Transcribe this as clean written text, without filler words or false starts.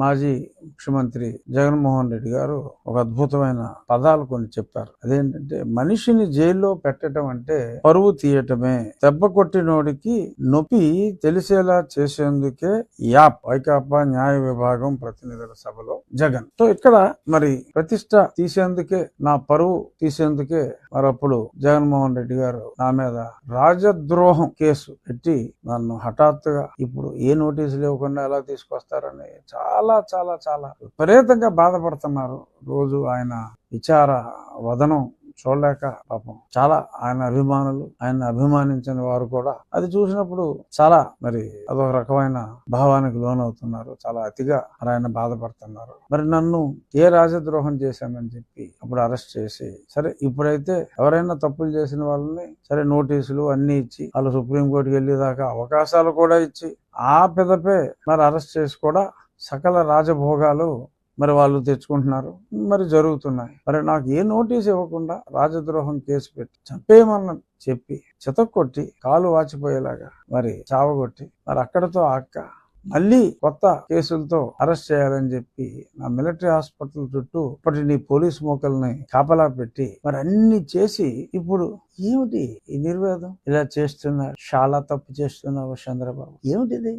మాజీ ముఖ్యమంత్రి జగన్మోహన్ రెడ్డి గారు ఒక అద్భుతమైన పదాలు కొన్ని చెప్పారు. అదేంటంటే, మనిషిని జైల్లో పెట్టడం అంటే పరువు తీయటమే, దెబ్బ కొట్టినోడికి నొప్పి తెలిసేలా చేసేందుకే యాప్. వైకాపా న్యాయ విభాగం ప్రతినిధుల సభలో జగన్. సో ఇక్కడ మరి ప్రతిష్ట తీసేందుకే, నా పరువు తీసేందుకే మరప్పుడు జగన్మోహన్ రెడ్డి గారు నా మీద రాజద్రోహం కేసు పెట్టి నన్ను హఠాత్తుగా ఇప్పుడు ఏ నోటీసులు ఇవ్వకుండా ఎలా తీసుకొస్తారని చాలా చాలా చాలా విపరీతంగా బాధపడుతున్నారు. రోజు ఆయన విచార వదనం చూడలేక పాపం చాలా ఆయన అభిమానులు, ఆయన అభిమానించిన వారు కూడా అది చూసినప్పుడు చాలా మరి అదొక రకమైన భావానికి లోనవుతున్నారు. చాలా అతిగా ఆయన బాధపడుతున్నారు. మరి నన్ను ఏ రాజద్రోహం చేశానని చెప్పి అప్పుడు అరెస్ట్ చేసి, సరే ఇప్పుడైతే ఎవరైనా తప్పులు చేసిన వాళ్ళని సరే నోటీసులు అన్ని ఇచ్చి వాళ్ళు సుప్రీంకోర్టుకి వెళ్ళేదాకా అవకాశాలు కూడా ఇచ్చి ఆ పెదపే మరి అరెస్ట్ చేసి కూడా సకల రాజభోగాలు మరి వాళ్ళు తెచ్చుకుంటున్నారు, మరి జరుగుతున్నాయి. మరి నాకు ఏ నోటీస్ ఇవ్వకుండా రాజద్రోహం కేసు పెట్టి చంపేయమన్న చెప్పి చితక్కొట్టి కాలు వాచిపోయేలాగా మరి చావగొట్టి మరి అక్కడతో అక్క మళ్ళీ కొత్త కేసులతో అరెస్ట్ చేయాలని చెప్పి నా మిలిటరీ హాస్పిటల్ చుట్టూ ఇప్పటి నీ పోలీసు మోకల్ని కాపలా పెట్టి మరి అన్ని చేసి ఇప్పుడు ఏమిటి ఈ నిర్వేదం? ఇలా చేస్తున్నారు, చాలా తప్పు చేస్తున్నావు చంద్రబాబు, ఏమిటిది?